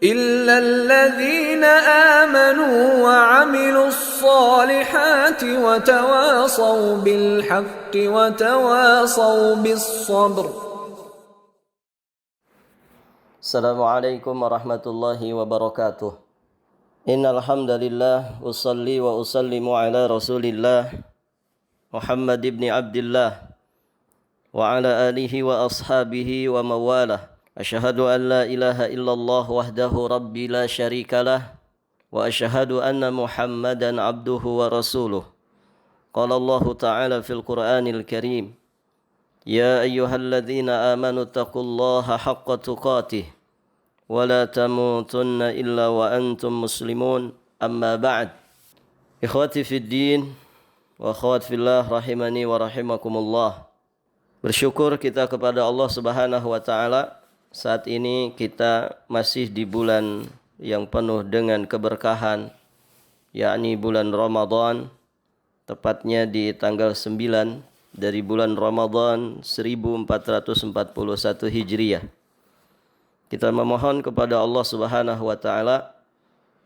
إلا الذين آمنوا وعملوا الصالحات وتواصوا بالحق وتواصوا بالصبر. Assalamualaikum warahmatullahi wabarakatuh. Innal hamdalillah usalli wa usallimu ala Rasulillah Muhammad ibn Abdullah wa ala alihi wa ashabihi wa mawalah. Asyhadu an la ilaha illallah wahdahu rabbi la syarikalah wa asyhadu anna Muhammadan abduhu wa rasuluh. Qala Allah Ta'ala fil Qur'anil Karim, ya ayyuhalladzina amanu taqullaha haqqa tuqatih wa la tamutunna illa wa antum muslimun. Amma ba'd. Ikhwati fid din wa akhwat fillah rahimani wa rahimakumullah. Bersyukur kita kepada Allah Subhanahu wa taala, saat ini kita masih di bulan yang penuh dengan keberkahan, yakni bulan Ramadan, tepatnya di tanggal 9 dari bulan Ramadan 1441 Hijriah. Kita memohon kepada Allah Subhanahu wa taala,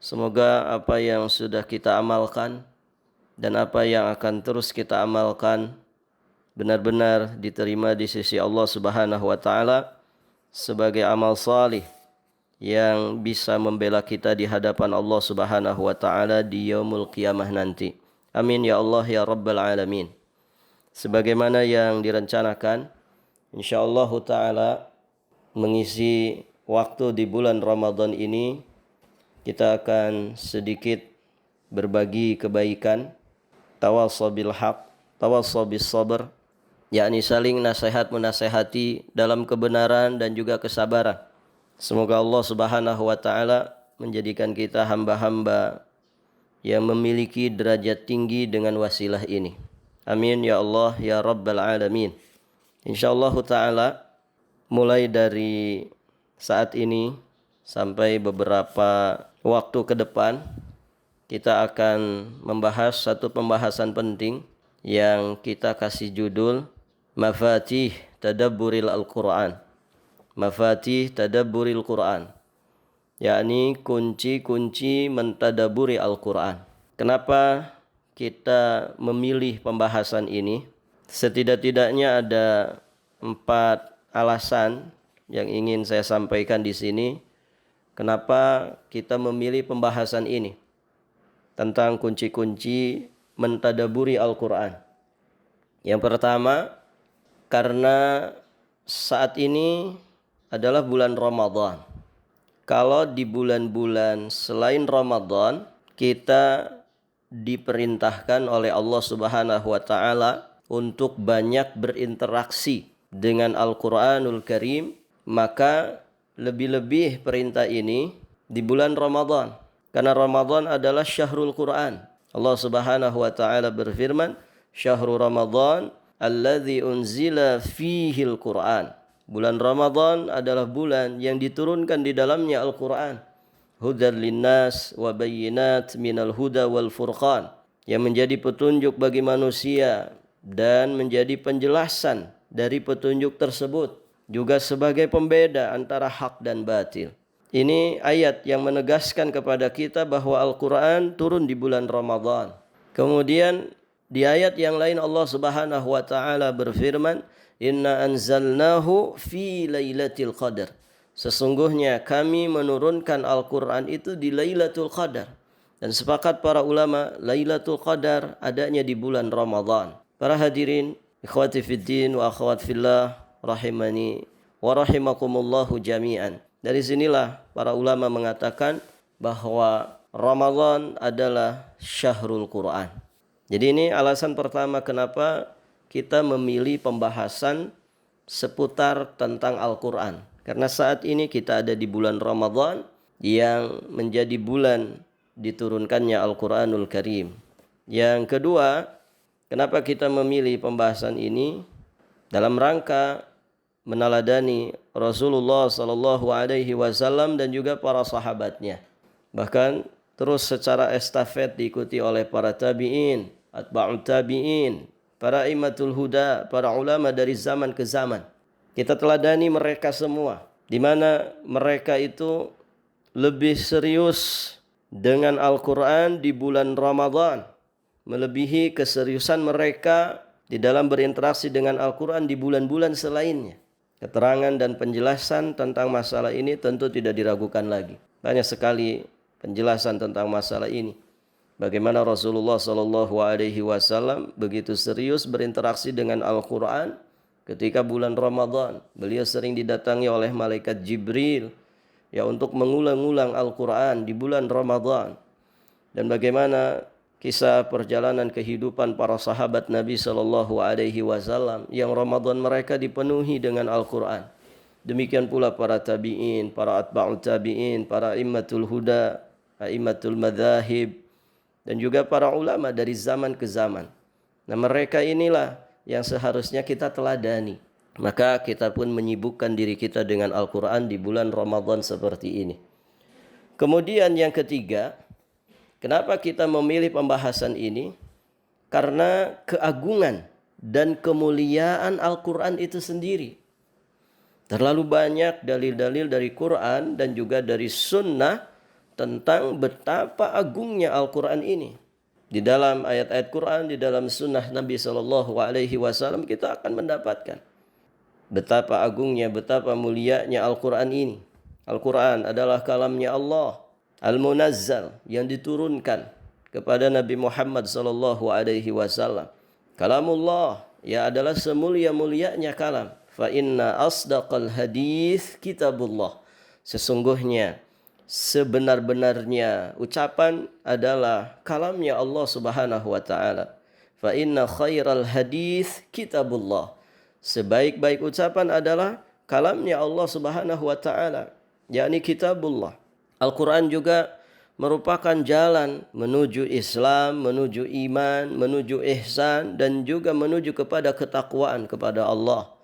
semoga apa yang sudah kita amalkan dan apa yang akan terus kita amalkan benar-benar diterima di sisi Allah Subhanahu wa taala sebagai amal salih yang bisa membela kita di hadapan Allah Subhanahu wa taala di yaumul qiyamah nanti. Amin ya Allah ya rabbal alamin. Sebagaimana yang direncanakan, insyaallah taala mengisi waktu di bulan Ramadan ini, kita akan sedikit berbagi kebaikan, tawassaw bil haq, tawassaw bis sabr, yakni saling nasihat menasehati dalam kebenaran dan juga kesabaran. Semoga Allah Subhanahu wa taala menjadikan kita hamba-hamba yang memiliki derajat tinggi dengan wasilah ini. Amin ya Allah ya rabbal alamin. Insyaallah taala mulai dari saat ini sampai beberapa waktu ke depan, kita akan membahas satu pembahasan penting yang kita kasih judul Mafatih Tadabburil Al-Quran. Mafatih Tadabburil Quran, yakni kunci-kunci mentadaburi Al-Quran. Kenapa kita memilih pembahasan ini? Setidak-tidaknya ada 4 alasan yang ingin saya sampaikan di sini. Kenapa kita memilih pembahasan ini tentang kunci-kunci mentadaburi Al-Quran? Yang pertama, karena saat ini adalah bulan Ramadan. Kalau di bulan-bulan selain Ramadan, kita diperintahkan oleh Allah Subhanahu wa taala untuk banyak berinteraksi dengan Al-Quranul Karim, maka lebih-lebih perintah ini di bulan Ramadan. Karena Ramadan adalah syahrul Quran. Allah Subhanahu wa taala berfirman, "Syahrul Ramadan alladzi unzila fihil Quran." Bulan Ramadan adalah bulan yang diturunkan di dalamnya Al-Quran. Hudal linnas wa bayyinat minal huda wal furqan, yang menjadi petunjuk bagi manusia dan menjadi penjelasan dari petunjuk tersebut, juga sebagai pembeda antara hak dan batil. Ini ayat yang menegaskan kepada kita bahwa Al-Quran turun di bulan Ramadan. Kemudian di ayat yang lain Allah Subhanahu wa taala berfirman, "Inna anzalnahu fi lailatul qadar." Sesungguhnya kami menurunkan Al-Quran itu di Lailatul Qadar. Dan sepakat para ulama, Lailatul Qadar adanya di bulan Ramadan. Para hadirin, ikhwati fiddin wa akhwat fillah, rahimani wa rahimakumullahu jami'an. Dari sinilah para ulama mengatakan bahwa Ramadan adalah syahrul Quran. Jadi ini alasan pertama kenapa kita memilih pembahasan seputar tentang Al-Quran. Karena saat ini kita ada di bulan Ramadan yang menjadi bulan diturunkannya Al-Quranul Karim. Yang kedua, kenapa kita memilih pembahasan ini? Dalam rangka meneladani Rasulullah SAW dan juga para sahabatnya. Bahkan terus secara estafet diikuti oleh para tabi'in, atba'ut tabi'in, para imatul huda, para ulama dari zaman ke zaman. Kita teladani mereka semua, di mana mereka itu lebih serius dengan Al-Quran di bulan Ramadan, melebihi keseriusan mereka di dalam berinteraksi dengan Al-Quran di bulan-bulan selainnya. Keterangan dan penjelasan tentang masalah ini tentu tidak diragukan lagi. Banyak sekali penjelasan tentang masalah ini. Bagaimana Rasulullah SAW begitu serius berinteraksi dengan Al-Quran ketika bulan Ramadan. Beliau sering didatangi oleh malaikat Jibril untuk mengulang-ulang Al-Quran di bulan Ramadan. Dan bagaimana kisah perjalanan kehidupan para sahabat Nabi SAW yang Ramadan mereka dipenuhi dengan Al-Quran. Demikian pula para tabi'in, para atba'ut tabi'in, para immatul huda, immatul madzahib, dan juga para ulama dari zaman ke zaman. Nah, mereka inilah yang seharusnya kita teladani. Maka kita pun menyibukkan diri kita dengan Al-Quran di bulan Ramadan seperti ini. Kemudian yang ketiga, kenapa kita memilih pembahasan ini? Karena keagungan dan kemuliaan Al-Quran itu sendiri. Terlalu banyak dalil-dalil dari Quran dan juga dari sunnah tentang betapa agungnya Al-Quran ini. Di dalam ayat-ayat Quran, di dalam sunnah Nabi SAW kita akan mendapatkan betapa agungnya, betapa mulianya Al-Quran ini. Al-Quran adalah kalamnya Allah, Al-Munazzal, yang diturunkan kepada Nabi Muhammad SAW. Kalamullah, adalah semulia-mulianya kalam. Fa inna asdaqal hadith kitabullah. Sesungguhnya, sebenar-benarnya ucapan adalah kalamnya Allah Subhanahu wa ta'ala. Fa inna khairal hadith kitabullah. Sebaik-baik ucapan adalah kalamnya Allah Subhanahu wa ta'ala, yakni kitabullah. Al-Quran juga merupakan jalan menuju Islam, menuju iman, menuju ihsan, dan juga menuju kepada ketakwaan kepada Allah.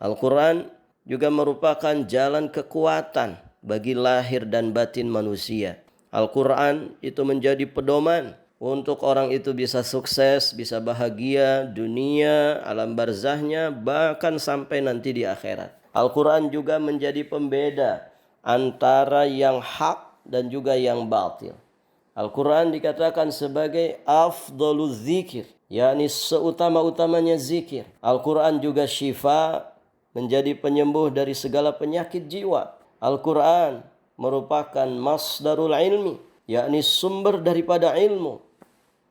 Al-Quran juga merupakan jalan kekuatan bagi lahir dan batin manusia. Al-Quran itu menjadi pedoman untuk orang itu bisa sukses, bisa bahagia dunia, alam barzahnya, bahkan sampai nanti di akhirat. Al-Quran juga menjadi pembeda antara yang hak dan juga yang batil. Al-Quran dikatakan sebagai afdalul zikir, yakni seutama-utamanya zikir. Al-Quran juga syifa, menjadi penyembuh dari segala penyakit jiwa. Al-Quran merupakan masdarul ilmi, yakni sumber daripada ilmu.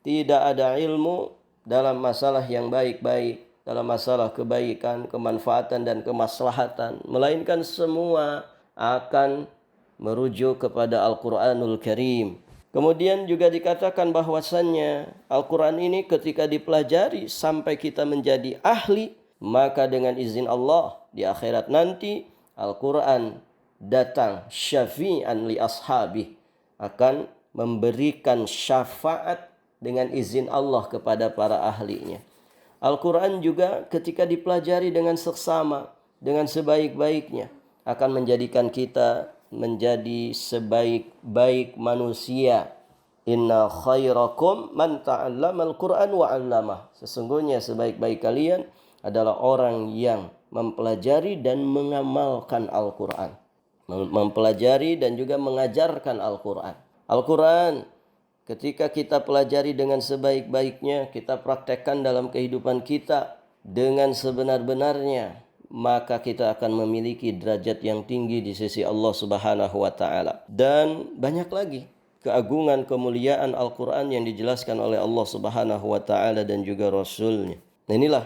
Tidak ada ilmu dalam masalah yang baik-baik, dalam masalah kebaikan, kemanfaatan, dan kemaslahatan, melainkan semua akan merujuk kepada Al-Quranul Karim. Kemudian juga dikatakan bahwasannya Al-Quran ini ketika dipelajari sampai kita menjadi ahli, maka dengan izin Allah di akhirat nanti Al-Quran datang syafi'an li ashabih, akan memberikan syafaat dengan izin Allah kepada para ahlinya. Al-Quran juga ketika dipelajari dengan seksama, dengan sebaik-baiknya, akan menjadikan kita menjadi sebaik-baik manusia. Inna khairakum man ta'allamal Qur'an wa 'allamah. Sesungguhnya sebaik-baik kalian adalah orang yang mempelajari dan mengamalkan Al-Quran. Mempelajari dan juga mengajarkan Al-Quran. Al-Quran ketika kita pelajari dengan sebaik-baiknya, kita praktekkan dalam kehidupan kita dengan sebenar-benarnya, maka kita akan memiliki derajat yang tinggi di sisi Allah Subhanahu wa ta'ala. Dan banyak lagi keagungan, kemuliaan Al-Quran yang dijelaskan oleh Allah Subhanahu wa ta'ala dan juga Rasulnya. Nah, inilah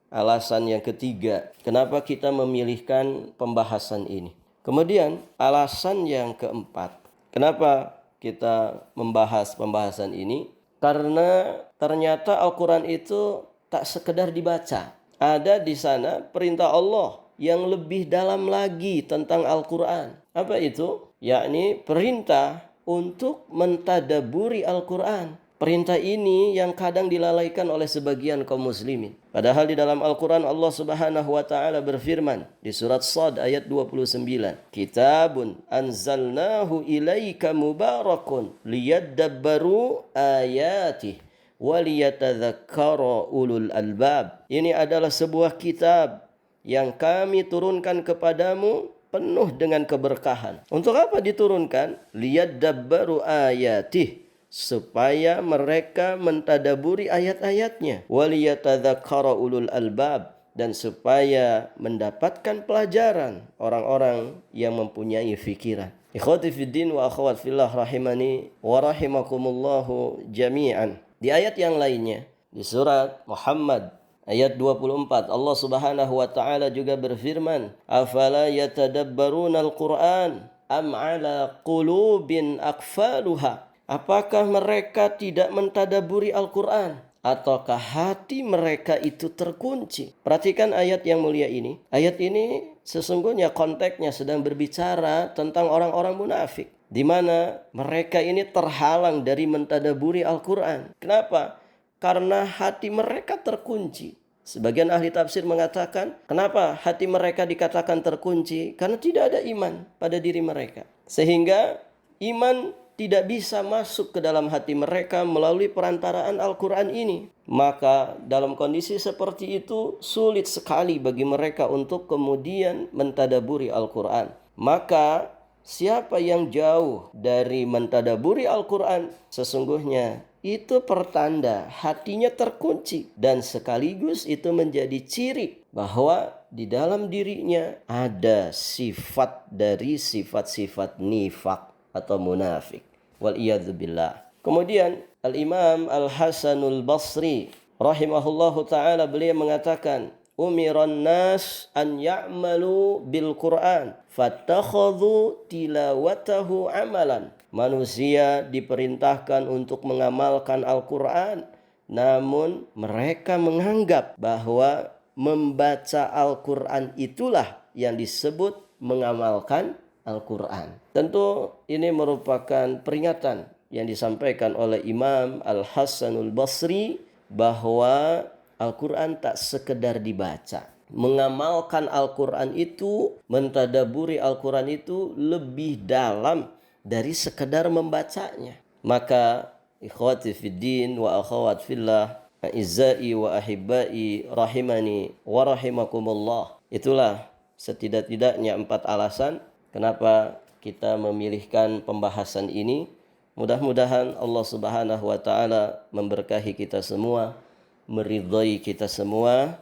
alasan yang ketiga kenapa kita memilihkan pembahasan ini. Kemudian alasan yang keempat, kenapa kita membahas pembahasan ini? Karena ternyata Al-Quran itu tak sekedar dibaca. Ada di sana perintah Allah yang lebih dalam lagi tentang Al-Quran. Apa itu? Yakni perintah untuk mentadaburi Al-Quran. Perintah ini yang kadang dilalaikan oleh sebagian kaum muslimin. Padahal di dalam Al-Quran Allah Subhanahu wa ta'ala berfirman di surat Shad ayat 29. Kitabun anzalnahu ilaika mubarakun liyadabbaru ayatih waliyatadzakkara ulul albab. Ini adalah sebuah kitab yang kami turunkan kepadamu penuh dengan keberkahan. Untuk apa diturunkan? Liyadabbaru ayatih, supaya mereka mentadaburi ayat-ayatnya. Waliyatadzakkara ulul albab, dan supaya mendapatkan pelajaran orang-orang yang mempunyai fikiran. Ikhwati fiddin wa akhwat fillah rahimani wa rahimakumullahu jami'an. Di ayat yang lainnya, di surat Muhammad ayat 24, Allah Subhanahu wa taala juga berfirman, "Afala yatadabbaruna al-Qur'an am 'ala qulubin aqfaluha?" Apakah mereka tidak mentadaburi Al-Qur'an? Ataukah hati mereka itu terkunci? Perhatikan ayat yang mulia ini. Ayat ini sesungguhnya konteksnya sedang berbicara tentang orang-orang munafik, di mana mereka ini terhalang dari mentadaburi Al-Quran. Kenapa? Karena hati mereka terkunci. Sebagian ahli tafsir mengatakan, kenapa hati mereka dikatakan terkunci? Karena tidak ada iman pada diri mereka. Sehingga iman tidak bisa masuk ke dalam hati mereka melalui perantaraan Al-Quran ini. Maka dalam kondisi seperti itu sulit sekali bagi mereka untuk kemudian mentadaburi Al-Quran. Maka siapa yang jauh dari mentadaburi Al-Quran, sesungguhnya itu pertanda hatinya terkunci, dan sekaligus itu menjadi ciri bahwa di dalam dirinya ada sifat dari sifat-sifat nifak atau munafik. Wal'iyadzubillah. Kemudian Al-Imam Al-Hasanul Basri rahimahullahu ta'ala, beliau mengatakan, umiran nas an ya'malu bil Qur'an fattakhadhu tilawatahu amalan. Manusia diperintahkan untuk mengamalkan Al-Quran, namun mereka menganggap bahwa membaca Al-Quran itulah yang disebut mengamalkan Al-Quran. Tentu ini merupakan peringatan yang disampaikan oleh Imam Al-Hasanul Basri bahwa Al-Quran tak sekedar dibaca. Mengamalkan Al-Quran itu, mentadaburi Al-Quran itu lebih dalam dari sekedar membacanya. Maka ikhwati fiddin wa akhawat fillah, a'izzai wa ahibbai rahimani wa rahimakumullah. Itulah setidak-tidaknya 4 alasan kenapa kita memilihkan pembahasan ini. Mudah-mudahan Allah Subhanahu wa taala memberkahi kita semua, meridhai kita semua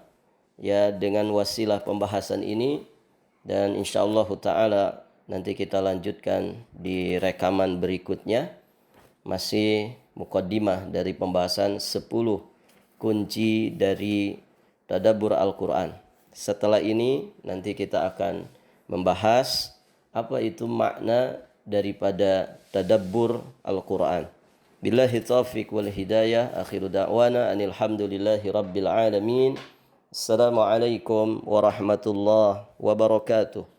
ya dengan wasilah pembahasan ini, dan insyaallah taala nanti kita lanjutkan di rekaman berikutnya, masih muqaddimah dari pembahasan 10 kunci dari tadabbur Al-Quran. Setelah ini nanti kita akan membahas apa itu makna daripada tadabbur Al-Quran. Billahi taufiq wal hidayah. Akhiru da'wana anil hamdulillahi rabbil alamin. Assalamualaikum warahmatullahi wabarakatuh.